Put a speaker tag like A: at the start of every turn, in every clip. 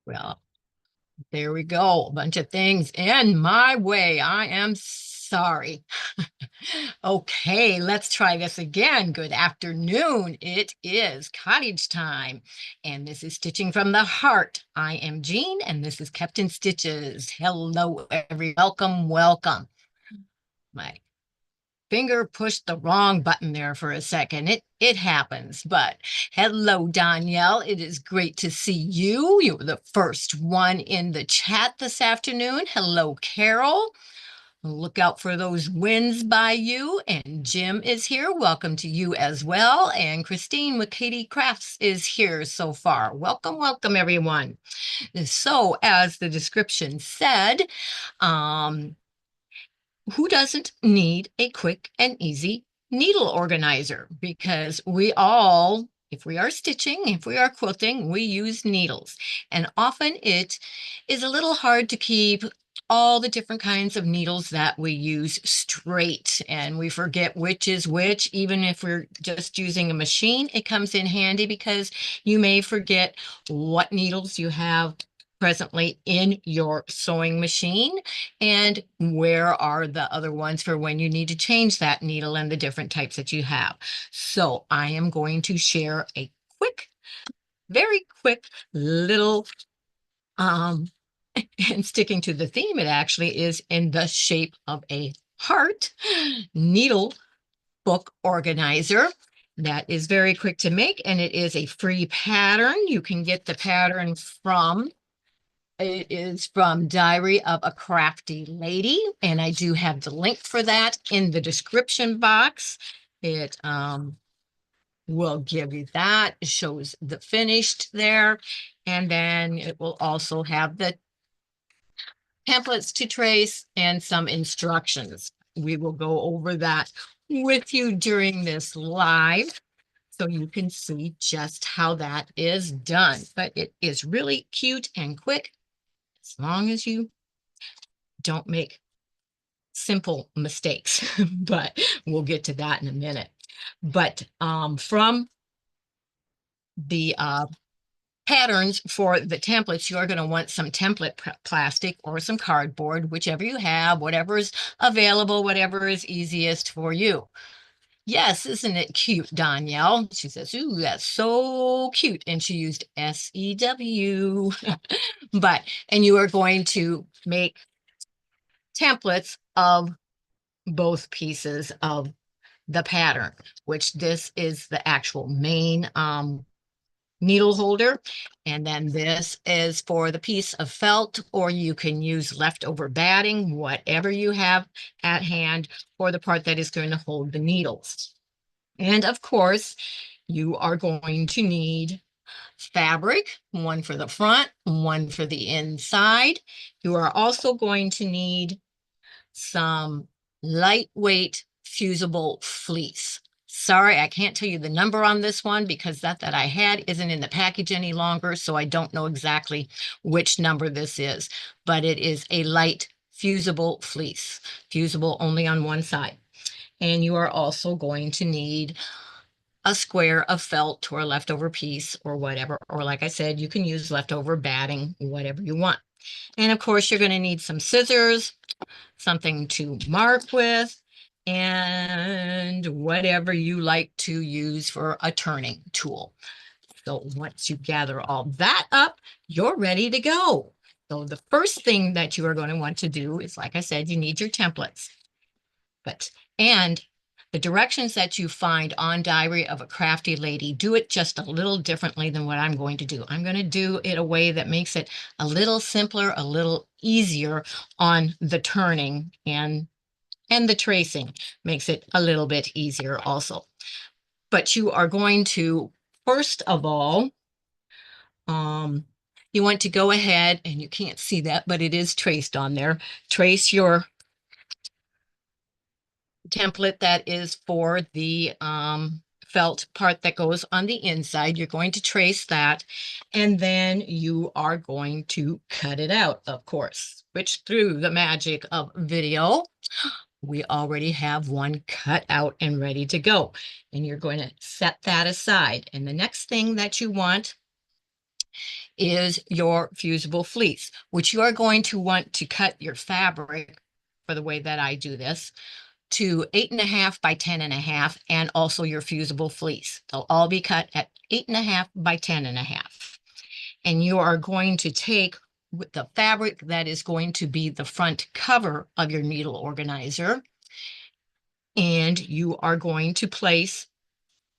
A: Well, there we go. A bunch of things in my way. I am sorry. Okay, let's try this again. Good afternoon. It is cottage time, and this is Stitching from the Heart. I am Jean, and this is Kept in Stitches. Hello, welcome, welcome. My finger pushed the wrong button there for a second. It happens. But hello, Danielle. It is great to see you. You were the first one in the chat this afternoon. Hello, Carol. Look out for those wins by you. And Jim is here. Welcome to you as well. And Christine with Katie Crafts is here so far. Welcome, welcome, everyone. So, as the description said, um, who doesn't need a quick and easy needle organizer? Because we all, if we are stitching, if we are quilting, we use needles. And often it is a little hard to keep all the different kinds of needles that we use straight, and we forget which is which. Even if we're just using a machine, it comes in handy because you may forget what needles you have presently in your sewing machine and where are the other ones for when you need to change that needle and the different types that you have. So I am going to share a quick, very quick little, um, and sticking to the theme, it actually is in the shape of a heart needle book organizer. That is very quick to make, and it is a free pattern. You can get the pattern from it is from Diary of a Crafty Lady, and I do have the link for that in the description box. It will give you that. It shows the finished there, and then it will also have the pamphlets to trace and some instructions. We will go over that with you during this live so you can see just how that is done. But it is really cute and quick as long as you don't make simple mistakes, but we'll get to that in a minute. But from the patterns for the templates, you're going to want some template plastic or some cardboard, whichever you have, whatever is available, whatever is easiest for you. Yes, isn't it cute, Danielle? She says, ooh, that's so cute. And she used SEW. And you are going to make templates of both pieces of the pattern, which this is the actual main needle holder. And then this is for the piece of felt, or you can use leftover batting, whatever you have at hand for the part that is going to hold the needles. And of course, you are going to need fabric, one for the front, one for the inside. You are also going to need some lightweight fusible fleece. Sorry, I can't tell you the number on this one because that I had isn't in the package any longer, so I don't know exactly which number this is, but it is a light fusible fleece, fusible only on one side. And you are also going to need a square of felt or a leftover piece or whatever, or like I said, you can use leftover batting, whatever you want. And of course, you're going to need some scissors, something to mark with, and whatever you like to use for a turning tool. So once you gather all that up, you're ready to go. So the first thing that you are going to want to do is, like I said, you need your templates. And the directions that you find on Diary of a Crafty Lady, do it just a little differently than what I'm going to do. I'm going to do it a way that makes it a little simpler, a little easier on the turning, and the tracing makes it a little bit easier also. But you are going to, first of all, you want to go ahead, and you can't see that, but it is traced on there. Trace your template that is for the felt part that goes on the inside. You're going to trace that, and then you are going to cut it out, of course, which through the magic of video, we already have one cut out and ready to go. And you're going to set that aside. And the next thing that you want is your fusible fleece, which you are going to want to cut your fabric for the way that I do this to 8.5 by 10.5, and also your fusible fleece. They'll all be cut at 8.5 by 10.5. And you are going to take with the fabric that is going to be the front cover of your needle organizer, and you are going to place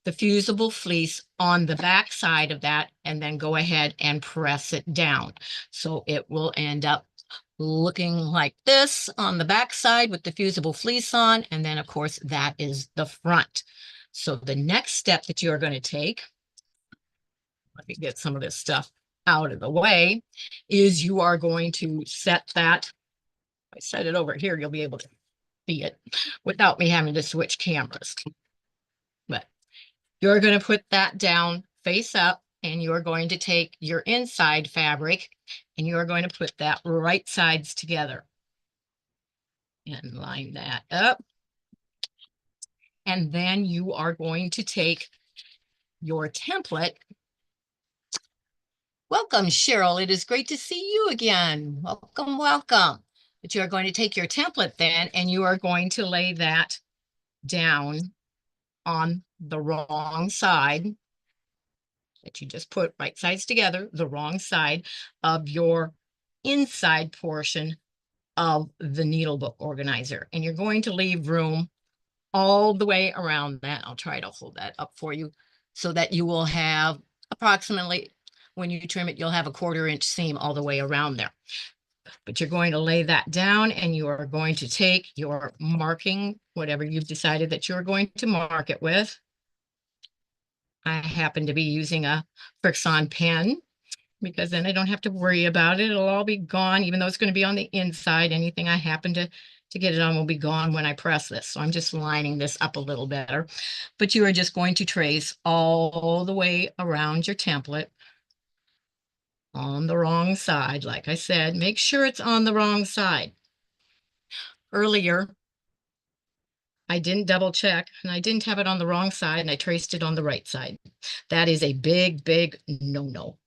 A: the fusible fleece on the back side of that and then go ahead and press it down. So it will end up looking like this on the back side with the fusible fleece on. And then of course that is the front. So the next step that you're going to take, let me get some of this stuff out of the way, is you are going to set that. If I set it over here, you'll be able to see it without me having to switch cameras. But you're going to put that down face up, and you're going to take your inside fabric and you're going to put that right sides together and line that up. And then you are going to take your template. Welcome, Cheryl. It is great to see you again. Welcome, welcome. But you're going to take your template then, and you are going to lay that down on the wrong side that you just put right sides together, the wrong side of your inside portion of the needle book organizer. And you're going to leave room all the way around that. I'll try to hold that up for you so that you will have approximately, when you trim it, you'll have a 1/4 inch seam all the way around there. But you're going to lay that down, and you are going to take your marking, whatever you've decided that you're going to mark it with. I happen to be using a Frixon pen because then I don't have to worry about it. It'll all be gone, even though it's going to be on the inside. Anything I happen to get it on will be gone when I press this. So I'm just lining this up a little better. But you are just going to trace all the way around your template on the wrong side. Like I said, make sure it's on the wrong side. Earlier, I didn't double check, and I didn't have it on the wrong side, and I traced it on the right side. That is a big, big no-no.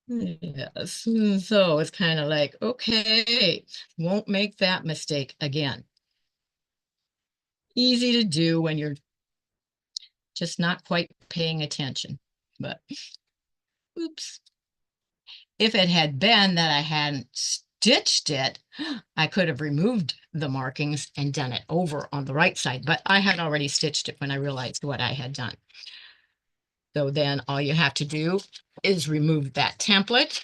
A: Yes. So it's kind of like, okay, won't make that mistake again. Easy to do when you're just not quite paying attention. But oops. If it had been that I hadn't stitched it, I could have removed the markings and done it over on the right side. But I had already stitched it when I realized what I had done. So then all you have to do is remove that template,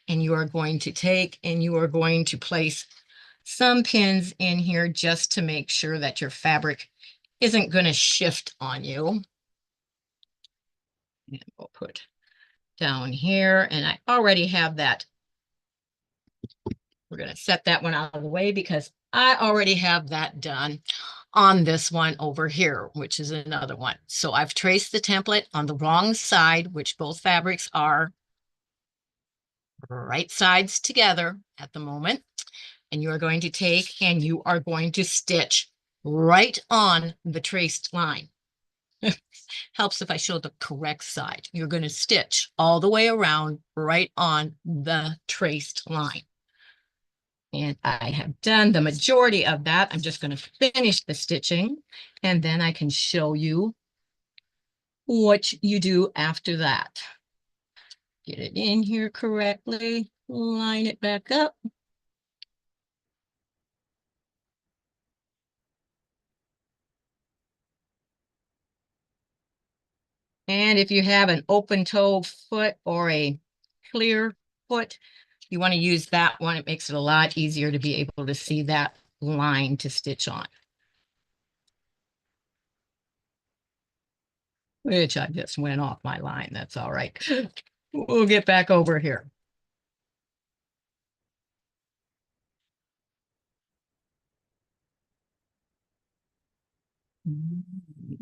A: and you are going to take and you are going to place some pins in here just to make sure that your fabric isn't going to shift on you. And we'll put down here, and I already have that. We're going to set that one out of the way because I already have that done on this one over here, which is another one. So I've traced the template on the wrong side, which both fabrics are right sides together at the moment. And you are going to take and you are going to stitch right on the traced line. Helps if I show the correct side. You're going to stitch all the way around right on the traced line. And I have done the majority of that. I'm just going to finish the stitching, and then I can show you what you do after that. Get it in here correctly, line it back up. And if you have an open toe foot or a clear foot, you want to use that one. It makes it a lot easier to be able to see that line to stitch on. Which I just went off my line. That's all right. We'll get back over here.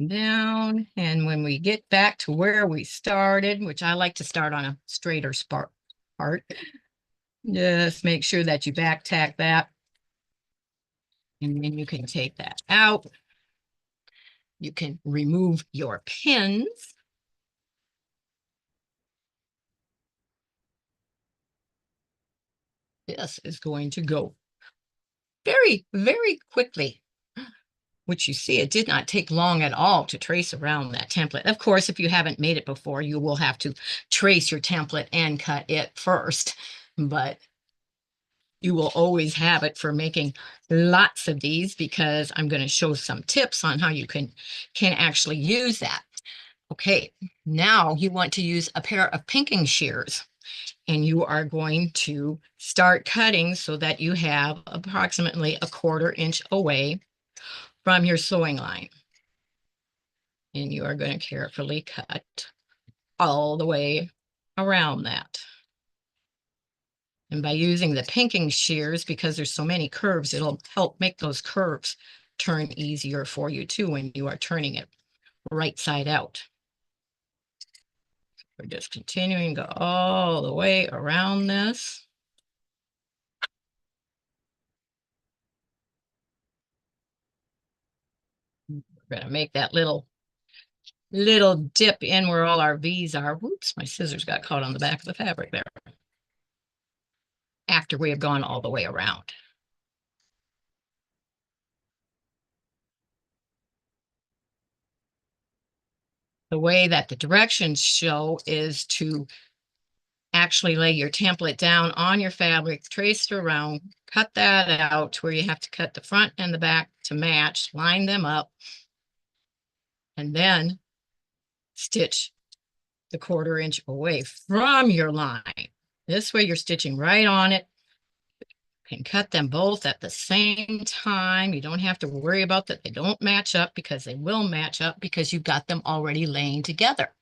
A: Down, and when we get back to where we started, which I like to start on a straighter part, just make sure that you back tack that, and then you can take that out. You can remove your pins, this is going to go very, very quickly. Which you see, it did not take long at all to trace around that template. Of course, if you haven't made it before, you will have to trace your template and cut it first, but you will always have it for making lots of these because I'm going to show some tips on how you can actually use that. Okay, now you want to use a pair of pinking shears, and you are going to start cutting so that you have approximately a 1/4 inch away from your sewing line. And you are going to carefully cut all the way around that. And by using the pinking shears, because there's so many curves, it'll help make those curves turn easier for you too when you are turning it right side out. We're just continuing to go all the way around this. We're going to make that little dip in where all our V's are. Whoops, my scissors got caught on the back of the fabric there. After we have gone all the way around. The way that the directions show is to actually lay your template down on your fabric, trace it around, cut that out where you have to cut the front and the back to match, line them up, and then stitch the 1/4 inch away from your line. This way you're stitching right on it. You can cut them both at the same time. You don't have to worry about that they don't match up, because they will match up because you've got them already laying together.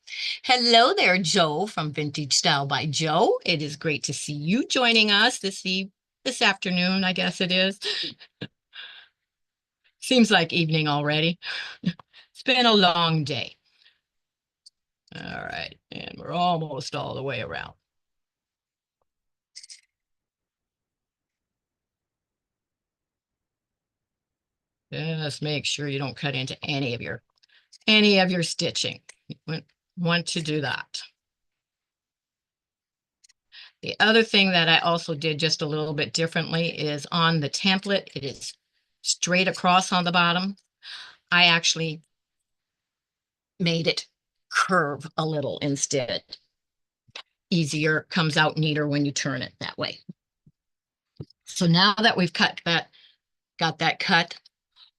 A: Hello there, Joe from Vintage Style by Joe. It is great to see you joining us this afternoon, I guess it is. Seems like evening already. It's been a long day. All right, and we're almost all the way around. Just make sure you don't cut into any of your stitching. You want to do that. The other thing that I also did just a little bit differently is on the template, it is straight across on the bottom. I actually made it curve a little instead. Easier, comes out neater when you turn it that way. So now that we've got that cut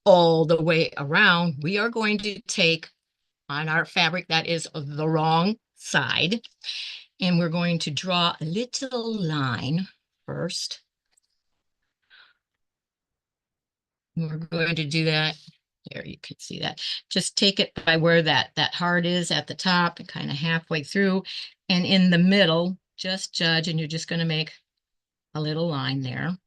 A: all the way around, we are going to take on our fabric that is the wrong side, and we're going to draw a little line first. We're going to do that. There, you can see that. Just take it by where that heart is at the top and kind of halfway through. And in the middle, just judge, and you're just going to make a little line there.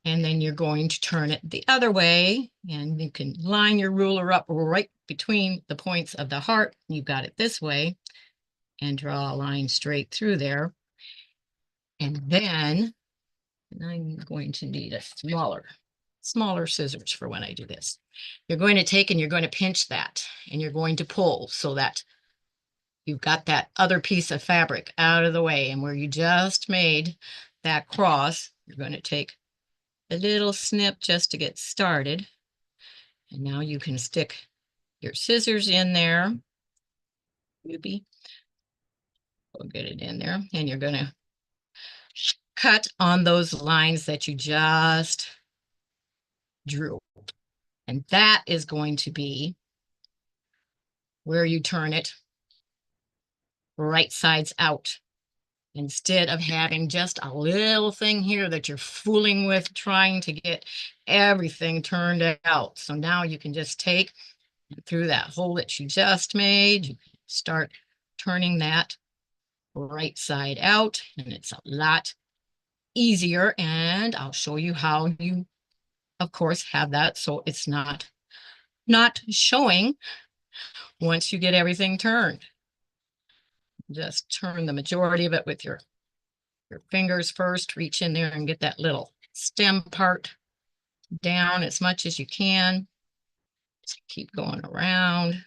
A: And then you're going to turn it the other way, and you can line your ruler up right between the points of the heart. You've got it this way, and draw a line straight through there. And then I'm going to need a smaller scissors for when I do this. You're going to take and you're going to pinch that, and you're going to pull so that you've got that other piece of fabric out of the way. And where you just made that cross, you're going to take a little snip just to get started. And now you can stick your scissors in there. Maybe we'll get it in there, and you're going to cut on those lines that you just drew. And that is going to be where you turn it right sides out, instead of having just a little thing here that you're fooling with trying to get everything turned out. So now you can just take through that hole that you just made, you can start turning that right side out, and it's a lot easier. And I'll show you how you, of course, have that so it's not showing once you get everything turned. Just turn the majority of it with your fingers first. Reach in there and get that little stem part down as much as you can. Just keep going around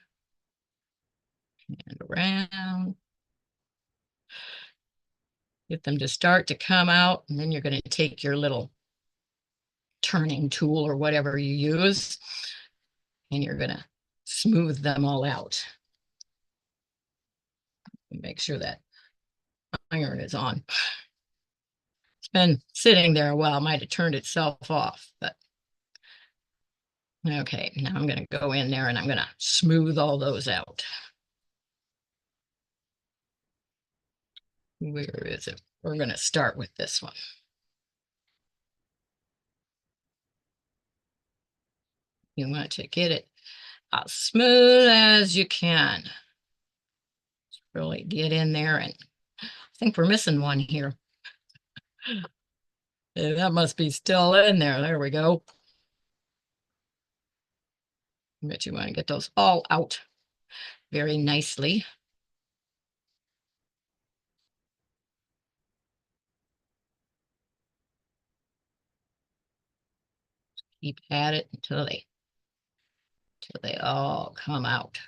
A: and around. Get them to start to come out, and then you're going to take your little turning tool or whatever you use, and you're going to smooth them all out. Make sure that iron is on. It's been sitting there a while, might have turned itself off, but okay, now I'm going to go in there and I'm going to smooth all those out. Where is it? We're going to start with this one. You want to get it as smooth as you can. Really get in there, and I think we're missing one here. That must be still in there. There we go. But you want to get those all out very nicely. Keep at it until they all come out.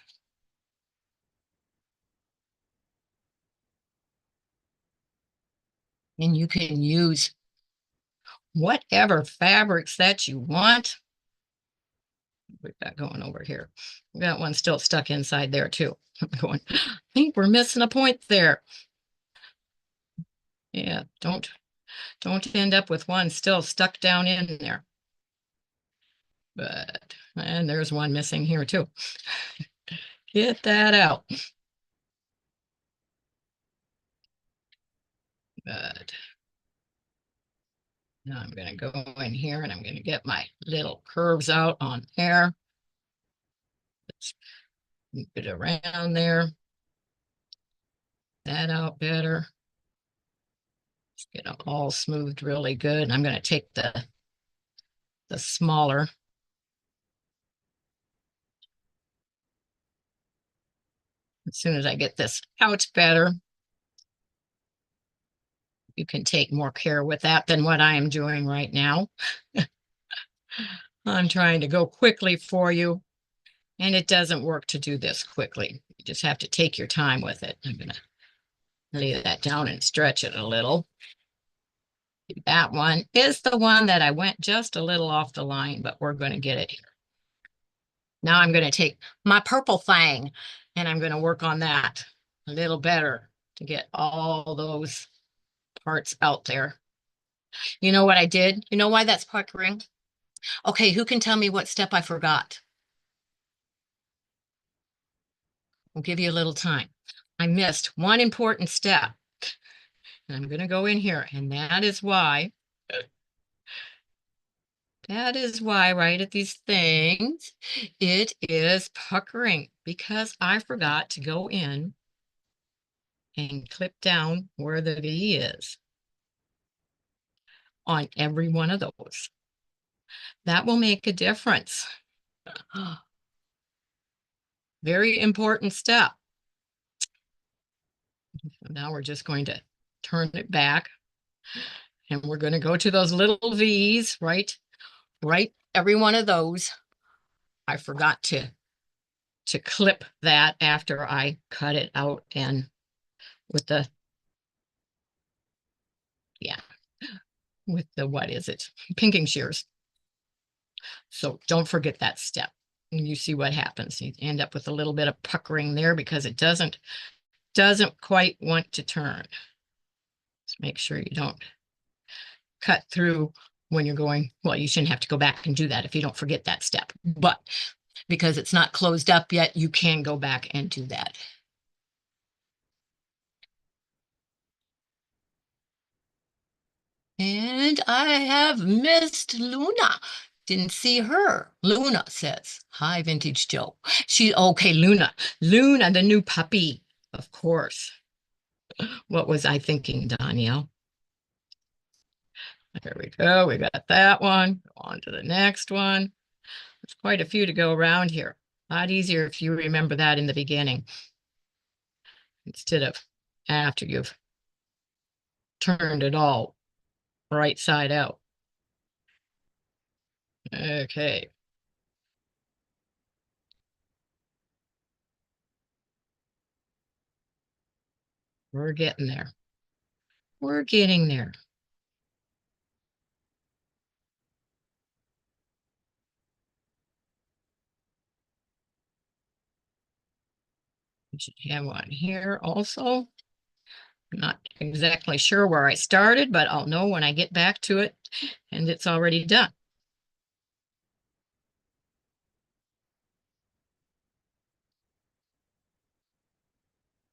A: And you can use whatever fabrics that you want. We've got going over here. We got one still stuck inside there too. I'm going, I think we're missing a point there. Yeah, don't end up with one still stuck down in there. And there's one missing here too. Get that out. Good. Now I'm going to go in here and I'm going to get my little curves out on there. Let's move it around there. That out better. Let's get them all smoothed really good. And I'm going to take the smaller. As soon as I get this out better, you can take more care with that than what I am doing right now. I'm trying to go quickly for you, and it doesn't work to do this quickly. You just have to take your time with it. I'm going to lay that down and stretch it a little. That one is the one that I went just a little off the line, but we're going to get it here. Now I'm going to take my purple thing and I'm going to work on that a little better to get all those parts out there. You know what I did? You know why that's puckering? Okay, who can tell me what step I forgot? I'll give you a little time. I missed one important step. And I'm going to go in here, and that is why right at these things, it is puckering because I forgot to go in and clip down where the V is on every one of those. That will make a difference. Very important step. Now we're just going to turn it back and we're going to go to those little V's, right? Right, every one of those. I forgot to clip that after I cut it out and with the, yeah, with the, what is it? Pinking shears. So don't forget that step. And you see what happens. You end up with a little bit of puckering there because it doesn't quite want to turn. Just make sure you don't cut through when you're going, well, you shouldn't have to go back and do that if you don't forget that step. But because it's not closed up yet, you can go back and do that. And I have missed Luna. Didn't see her. Luna says, hi, Vintage Joe. Okay, Luna. Luna, the new puppy, of course. What was I thinking, Danielle? There we go. We got that one. Go on to the next one. There's quite a few to go around here. A lot easier if you remember that in the beginning instead of after you've turned it all right side out. Okay. We're getting there. We're getting there. We should have one here also. I'm not exactly sure where I started, but I'll know when I get back to it and it's already done.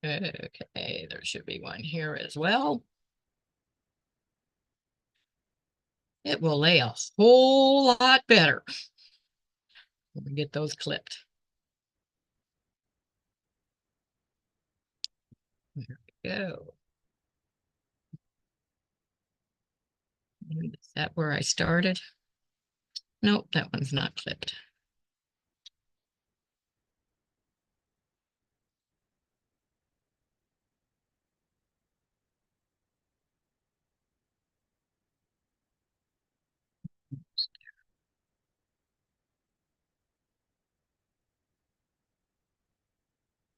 A: Okay, there should be one here as well. It will lay a whole lot better when we get those clipped. There we go. Is that where I started? Nope, that one's not clipped.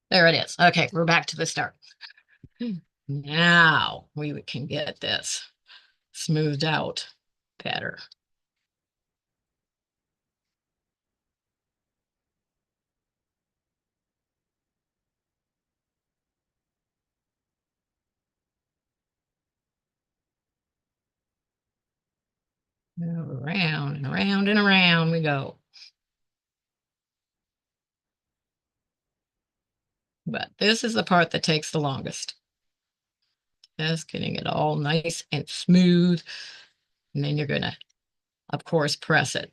A: There it is. Okay, we're back to the start. Now we can get this smoothed out better. Around and around and around we go. But this is the part that takes the longest. Just getting it all nice and smooth. And then you're gonna, of course, press it.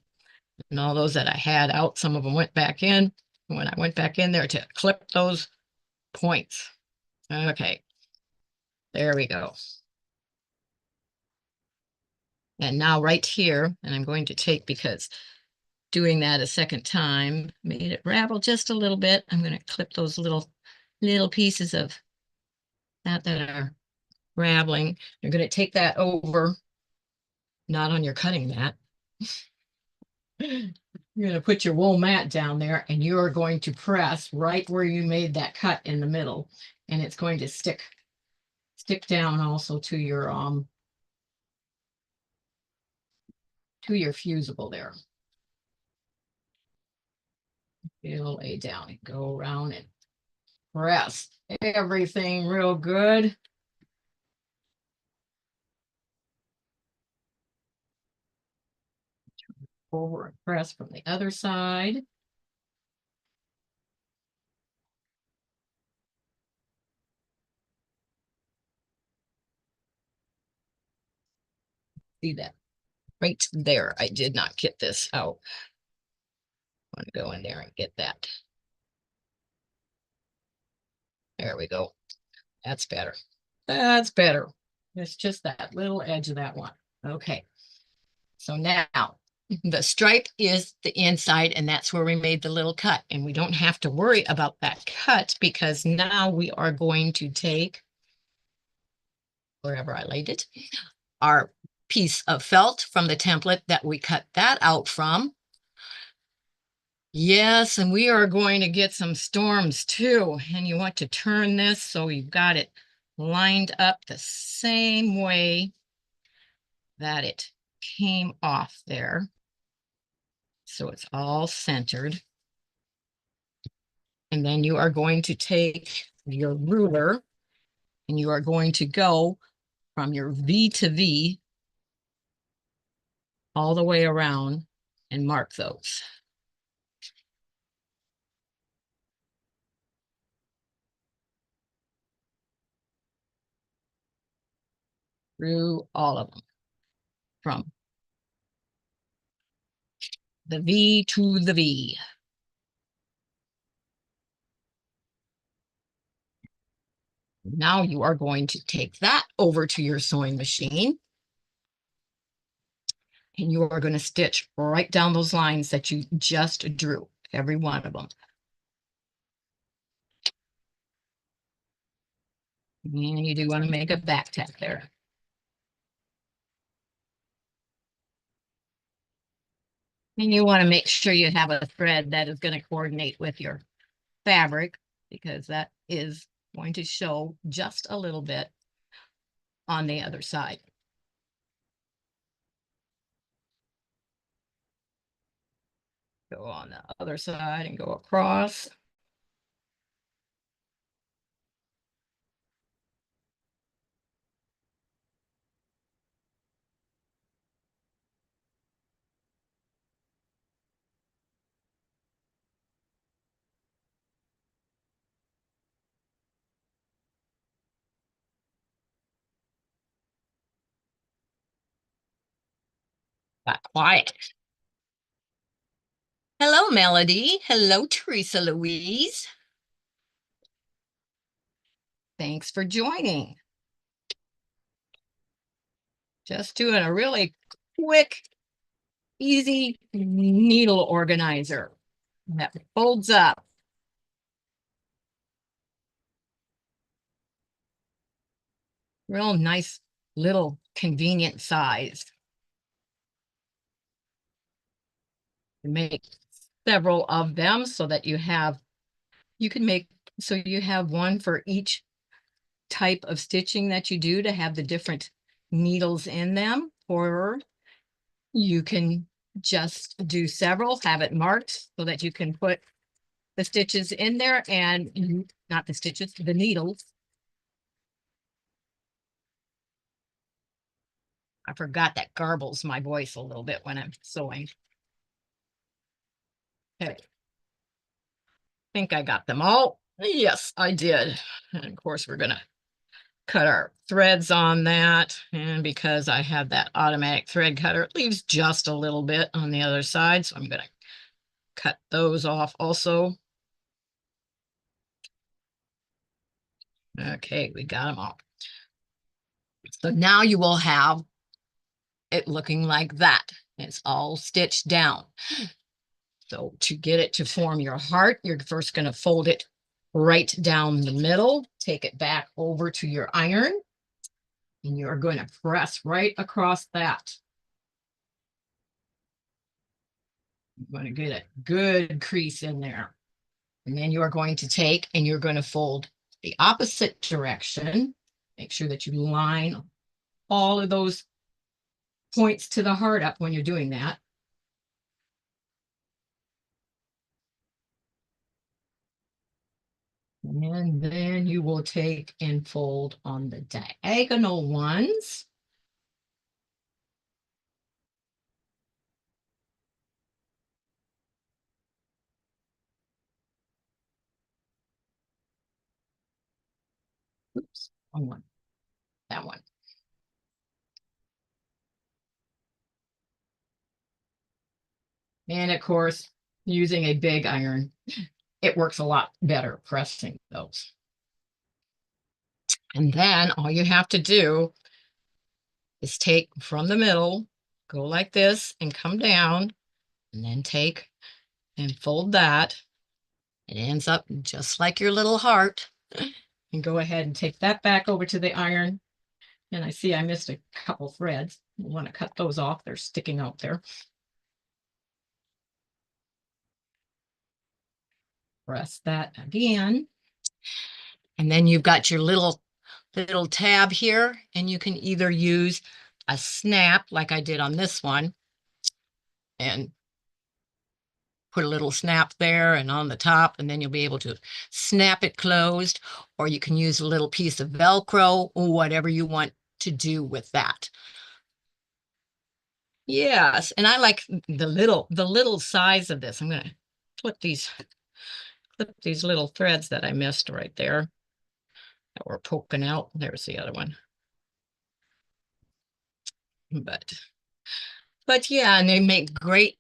A: And all those that I had out, some of them went back in. When I went back in there to clip those points. Okay, there we go. And now right here, and I'm going to take, because doing that a second time made it ravel just a little bit. I'm going to clip those little pieces of that are raveling. You're going to take that over, not on your cutting mat. You're going to put your wool mat down there and you are going to press right where you made that cut in the middle, and it's going to stick down also to your fusible there. It'll lay down and go around and press everything real good. Over and press from the other side. See that right there. I did not get this out. I want to go in there and get that. There we go. That's better. That's better. It's just that little edge of that one. Okay. So now the stripe is the inside, and that's where we made the little cut. And we don't have to worry about that cut because now we are going to take, wherever I laid it, our piece of felt from the template that we cut that out from. Yes, and we are going to get some storms too. And you want to turn this so you've got it lined up the same way that it came off there. So it's all centered. And then you are going to take your ruler and you are going to go from your V to V all the way around and mark those. Through all of them, from the V to the V. Now you are going to take that over to your sewing machine and you are going to stitch right down those lines that you just drew, every one of them. And you do want to make a back tack there. And you want to make sure you have a thread that is going to coordinate with your fabric, because that is going to show just a little bit. on the other side. Go on the other side and go across. Got quiet. Hello, Melody. Hello, Teresa Louise. Thanks for joining. Just doing a really quick, easy needle organizer that folds up. Real nice little convenient size. Make several of them so that you can make, so you have one for each type of stitching that you do to have the different needles in them, or you can just do several, have it marked so that you can put the stitches in there and not the stitches, the needles. I forgot that garbles my voice a little bit when I'm sewing. Okay. Think I got them all. Yes, I did. And of course, we're gonna cut our threads on that. And because I have that automatic thread cutter, it leaves just a little bit on the other side. So I'm gonna cut those off also. Okay, we got them all. So now you will have it looking like that. It's all stitched down. So to get it to form your heart, you're first going to fold it right down the middle, take it back over to your iron, and you're going to press right across that. You're going to get a good crease in there. And then you are going to take and you're going to fold the opposite direction. Make sure that you line all of those points to the heart up when you're doing that. And then you will take and fold on the diagonal ones. Oops, wrong one. That one. And of course, using a big iron, it works a lot better pressing those. And then all you have to do is take from the middle, go like this and come down, and then take and fold that. It ends up just like your little heart. And go ahead and take that back over to the iron. And I see I missed a couple threads. I want to cut those off. They're sticking out there. Press that again. And then you've got your little tab here, and you can either use a snap like I did on this one and put a little snap there and on the top, and then you'll be able to snap it closed, or you can use a little piece of Velcro or whatever you want to do with that. Yes, and I like the little size of this. I'm going to clip these little threads that I missed right there that were poking out. There's the other one. But yeah, and they make great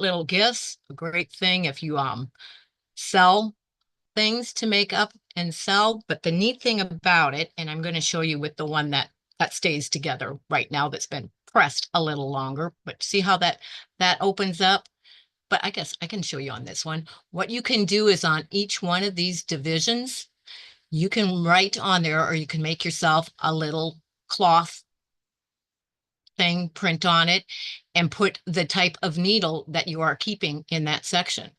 A: little gifts. A great thing if you sell things to make up and sell. But the neat thing about it, and I'm going to show you with the one that stays together right now that's been pressed a little longer, but see how that opens up. But I guess I can show you on this one. What you can do is on each one of these divisions, you can write on there, or you can make yourself a little cloth thing, print on it, and put the type of needle that you are keeping in that section.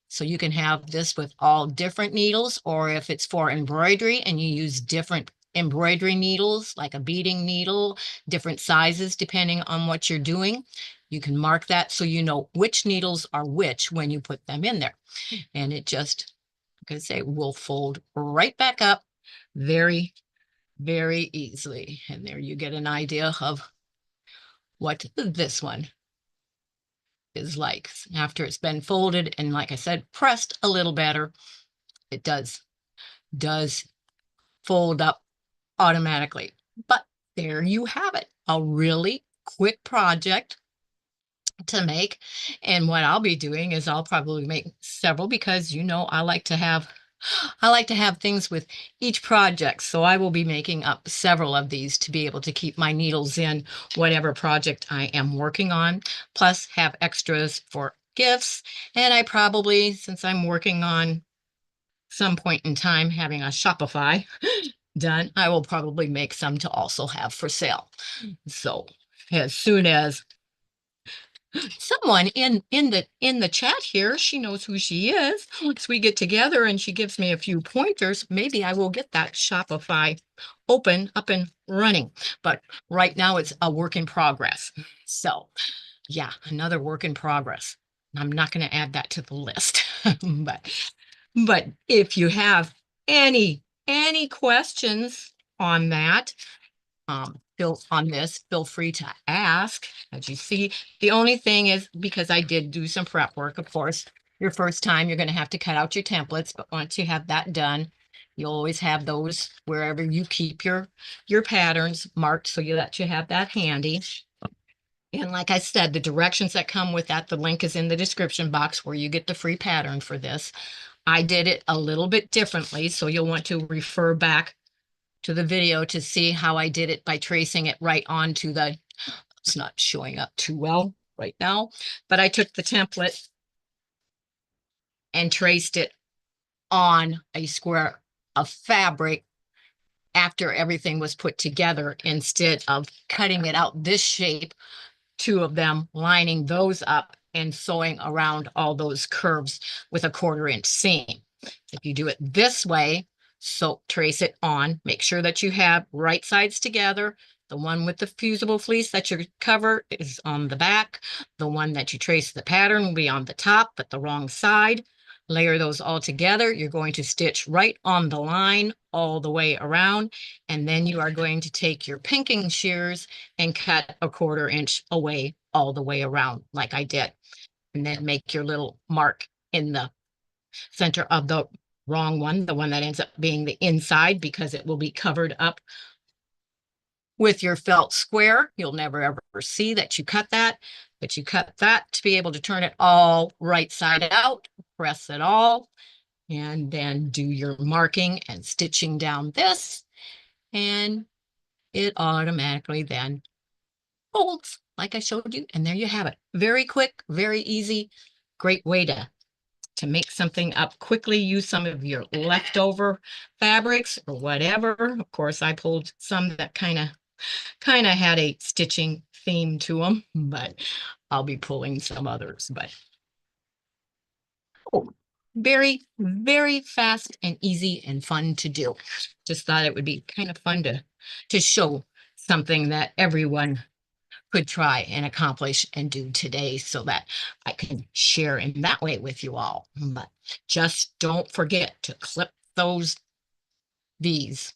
A: So you can have this with all different needles, or if it's for embroidery and you use different embroidery needles, like a beading needle, different sizes depending on what you're doing. You can mark that so you know which needles are which when you put them in there. And it just, like I say, will fold right back up very, very easily. And there you get an idea of what this one is like after it's been folded and, like I said, pressed a little better. It does fold up automatically. But there you have it, a really quick project to make. And what I'll be doing is I'll probably make several because I like to have things with each project. So I will be making up several of these to be able to keep my needles in whatever project I am working on, plus have extras for gifts. And I probably, since I'm working on some point in time having a Shopify done, I will probably make some to also have for sale. So as soon as someone in the chat here, she knows who she is. Once we get together and she gives me a few pointers, maybe I will get that Shopify open up and running. But right now it's a work in progress. So yeah, another work in progress. I'm not going to add that to the list. but if you have any questions on that, feel free to ask. As you see, the only thing is, because I did do some prep work, of course, your first time, you're going to have to cut out your templates, but once you have that done, you'll always have those wherever you keep your patterns marked so that you have that handy. And like I said, the directions that come with that, the link is in the description box where you get the free pattern for this. I did it a little bit differently, so you'll want to refer back to the video to see how I did it by tracing it right onto the, it's not showing up too well right now, but I took the template and traced it on a square of fabric after everything was put together instead of cutting it out this shape, two of them, lining those up and sewing around all those curves with a 1/4 inch seam. If you do it this way, so trace it on, make sure that you have right sides together. The one with the fusible fleece that you cover is on the back. The one that you trace the pattern will be on the top, but the wrong side. Layer those all together. You're going to stitch right on the line all the way around. And then you are going to take your pinking shears and cut a 1/4 inch away all the way around like I did. And then make your little mark in the center of the wrong one, the one that ends up being the inside, because it will be covered up with your felt square. You'll never ever see that you cut that, but you cut that to be able to turn it all right side out, press it all, and then do your marking and stitching down this, and it automatically then folds like I showed you. And there you have it. Very quick, very easy, great way to make something up quickly. Use some of your leftover fabrics or whatever. Of course, I pulled some that kind of had a stitching theme to them, but I'll be pulling some others. But oh, very, very fast and easy and fun to do. Just thought it would be kind of fun to show something that everyone could try and accomplish and do today so that I can share in that way with you all. But just don't forget to clip these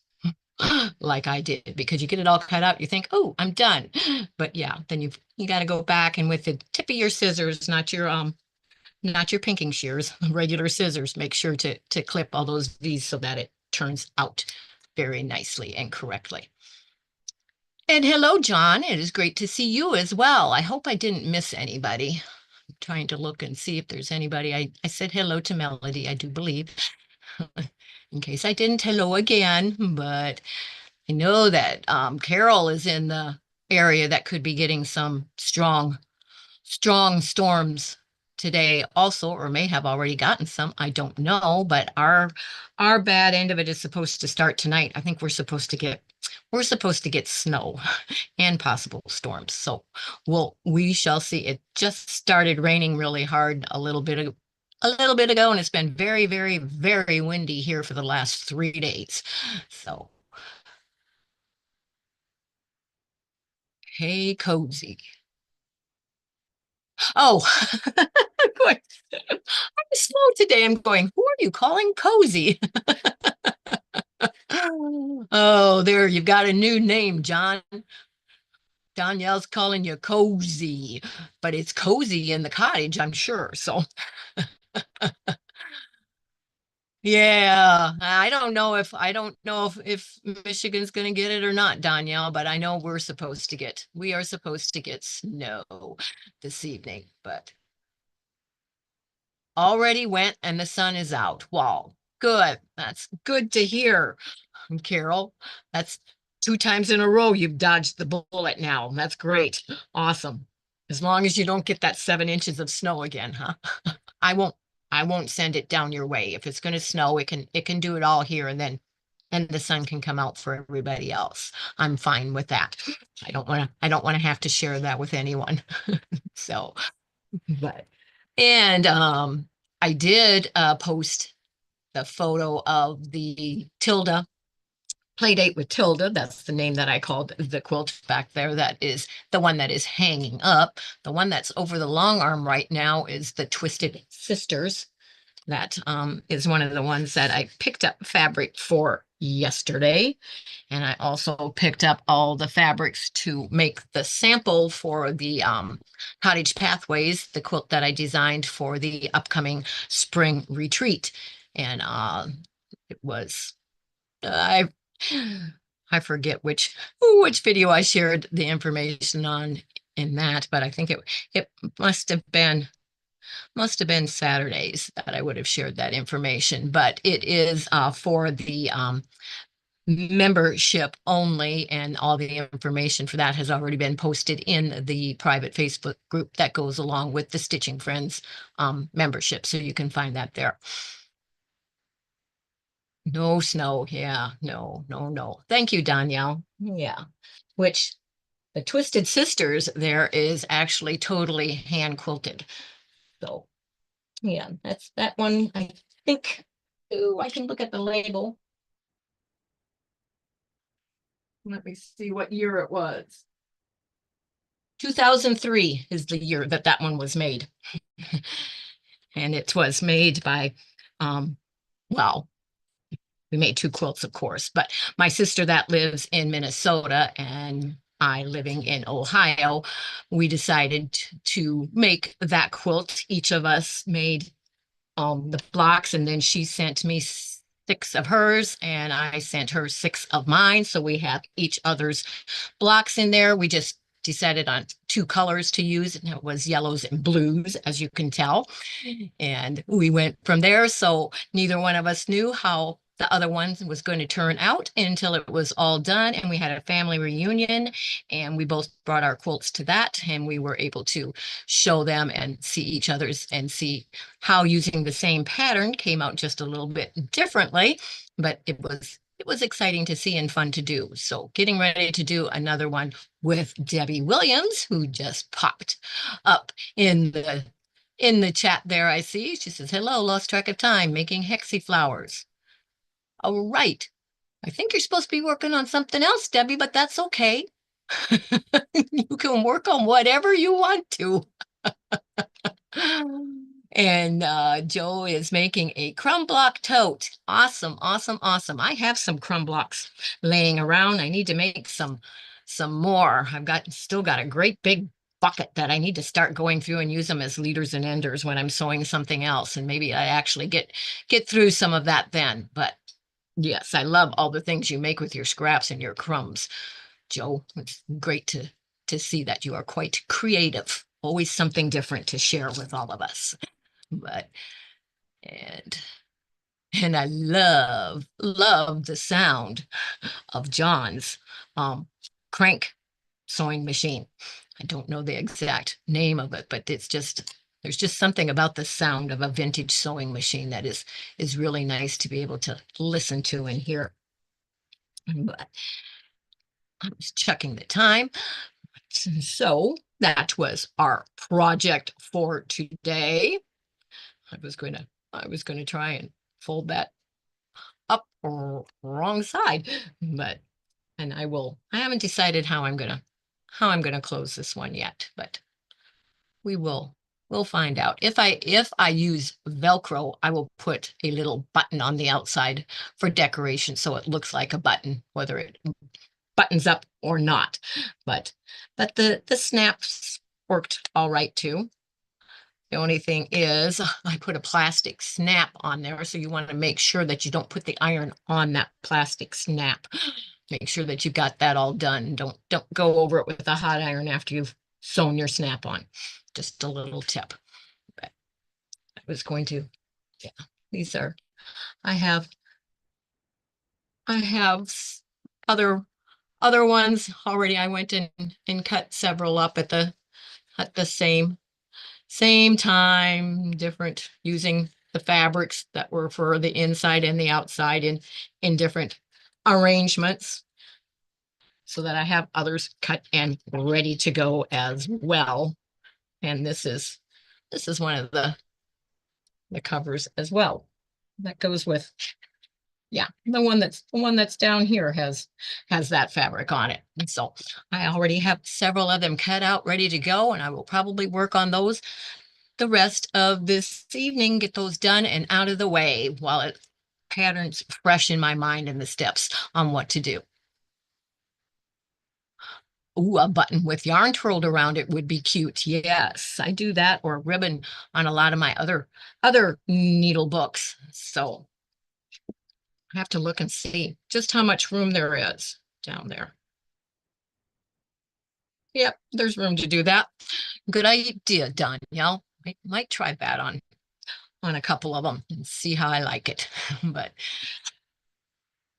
A: like I did, because you get it all cut out, you think, oh, I'm done. But yeah, then you got to go back and with the tip of your scissors, not your pinking shears, regular scissors, make sure to clip all those V's so that it turns out very nicely and correctly. And hello, John. It is great to see you as well. I hope I didn't miss anybody. I'm trying to look and see if there's anybody. I said hello to Melody, I do believe. In case I didn't, hello again. But I know that Carol is in the area that could be getting some strong storms today also, or may have already gotten some. I don't know, but our bad end of it is supposed to start tonight. I think we're supposed to get snow and possible storms. So we shall see. It just started raining really hard a little bit ago, and it's been very, very, very windy here for the last 3 days. So Hey, Cozy. Oh, going, I'm slow today. I'm going, who are you calling Cozy? Oh, there, you've got a new name, John. Danielle's calling you Cozy, but it's cozy in the cottage, I'm sure. So, yeah, I don't know if Michigan's going to get it or not, Danielle, but I know we are supposed to get snow this evening, but already went and the sun is out. Wow, good. That's good to hear, Carol. That's two times in a row you've dodged the bullet now. That's great. Awesome. As long as you don't get that 7 inches of snow again, huh? I won't I won't send it down your way. If it's going to snow, it can do it all here and the sun can come out for everybody else. I'm fine with that. I don't want to have to share that with anyone. So, but and I did post the photo of the Tilda Playdate with Tilda. That's the name that I called the quilt back there. That is the one that is hanging up. The one that's over the long arm right now is the Twisted Sisters. That is one of the ones that I picked up fabric for yesterday. And I also picked up all the fabrics to make the sample for the Cottage Pathways, the quilt that I designed for the upcoming spring retreat. And it was I I forget which video I shared the information on in that, but I think it must have been must have been Saturdays that I would have shared that information. But it is for the membership only, and all the information for that has already been posted in the private Facebook group that goes along with the Stitching Friends membership. So you can find that there. No snow. Yeah, no, no, no. Thank you, Danielle. Yeah. Which the Twisted Sisters there is actually totally hand quilted. So yeah, that's that one. I think, oh, I can look at the label. Let me see what year it was. 2003 is the year that that one was made. And it was made by, um, well, we made two quilts, of course, but my sister that lives in Minnesota and I living in Ohio, we decided to make that quilt. Each of us made the blocks, and then she sent me six of hers, and I sent her six of mine. So we have each other's blocks in there. We just decided on two colors to use, and it was yellows and blues, as you can tell. And we went from there. So neither one of us knew how the other one was going to turn out until it was all done. And we had a family reunion, and we both brought our quilts to that, and we were able to show them and see each other's and see how using the same pattern came out just a little bit differently. But it was exciting to see and fun to do. So getting ready to do another one with Debbie Williams, who just popped up in the chat there. I see. She says, hello, lost track of time, making hexie flowers. Oh, right. I think you're supposed to be working on something else, Debbie, but that's okay. You can work on whatever you want to. And Joe is making a crumb block tote. Awesome, awesome, awesome. I have some crumb blocks laying around. I need to make some more. I've still got a great big bucket that I need to start going through and use them as leaders and enders when I'm sewing something else. And maybe I actually get through some of that then. But yes, I love all the things you make with your scraps and your crumbs, Joe. It's great to see that you are quite creative. Always something different to share with all of us. But and and I love the sound of John's um crank sewing machine. I don't know the exact name of it, but there's just something about the sound of a vintage sewing machine that is really nice to be able to listen to and hear. But I was checking the time. So that was our project for today. I was going to try and fold that up or wrong side, but and I haven't decided how I'm gonna how I'm going to close this one yet, but we will we'll find out. If I use Velcro, I will put a little button on the outside for decoration so it looks like a button, whether it buttons up or not. But the snaps worked all right too. The only thing is I put a plastic snap on there, so you want to make sure that you don't put the iron on that plastic snap. Make sure that you got that all done. Don't go over it with a hot iron after you've sewn your snap on. Just a little tip. But I was going to, yeah, these are, I have, I have other other ones already. I went in and cut several up at the same time, different using the fabrics that were for the inside and the outside in different arrangements so that I have others cut and ready to go as well. And this is one of the covers as well. That goes with, yeah, the one that's down here has that fabric on it. And so I already have several of them cut out ready to go, and I will probably work on those the rest of this evening, get those done and out of the way while it patterns fresh in my mind and the steps on what to do. Ooh, a button with yarn twirled around it would be cute. Yes, I do that, or a ribbon on a lot of my other needle books. So I have to look and see just how much room there is down there. Yep, there's room to do that. Good idea, Danielle. I might try that on a couple of them and see how I like it. But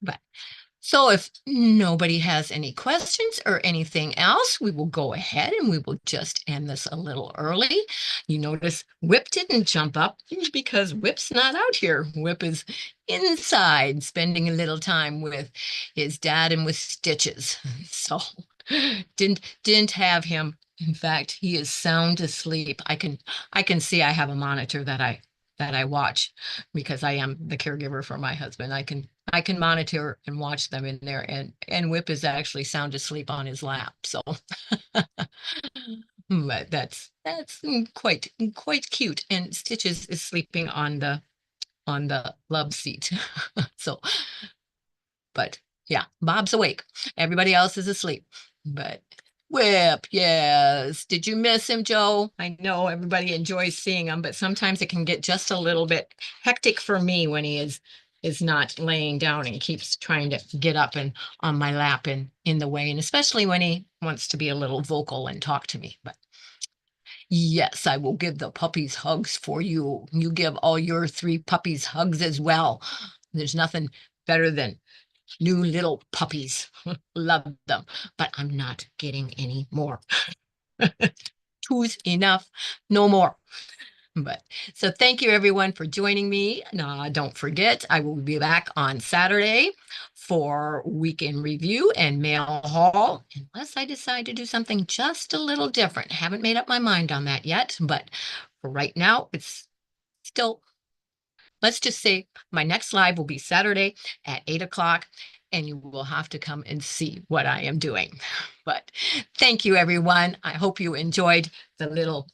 A: but so if nobody has any questions or anything else, we will go ahead and we will just end this a little early. You notice Whip didn't jump up because Whip's not out here. Whip is inside spending a little time with his dad and with Stitches. So didn't have him. In fact, he is sound asleep. I can see I have a monitor that I watch because I am the caregiver for my husband. I can monitor and watch them in there, and Whip is actually sound asleep on his lap. So but that's quite cute. And Stitches is sleeping on the love seat. So but yeah, Bob's awake. Everybody else is asleep. But Whip, yes. Did you miss him, Joe? I know everybody enjoys seeing him, but sometimes it can get just a little bit hectic for me when he is not laying down and keeps trying to get up and on my lap and in the way, and especially when he wants to be a little vocal and talk to me. But yes, I will give the puppies hugs for you. You give all your three puppies hugs as well. There's nothing better than new little puppies. Love them, but I'm not getting any more. Two's enough, no more. But so thank you everyone for joining me. Don't forget, I will be back on Saturday for weekend review and mail haul, unless I decide to do something just a little different. Haven't made up my mind on that yet, but for right now, it's still, let's just say my next live will be Saturday at 8 o'clock, and you will have to come and see what I am doing. But thank you, everyone. I hope you enjoyed the little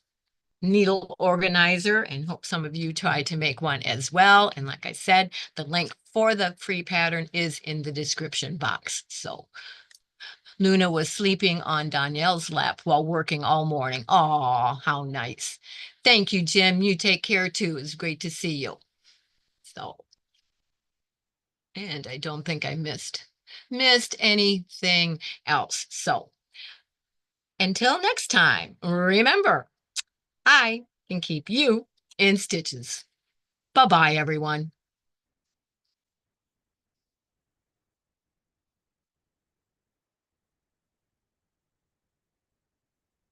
A: needle organizer and hope some of you try to make one as well. And like I said, the link for the free pattern is in the description box. So Luna was sleeping on Danielle's lap while working all morning. Oh, how nice. Thank you, Jim. You take care too. It's great to see you. So, and I don't think I missed anything else. So until next time, remember, I can keep you in stitches. Bye-bye, everyone.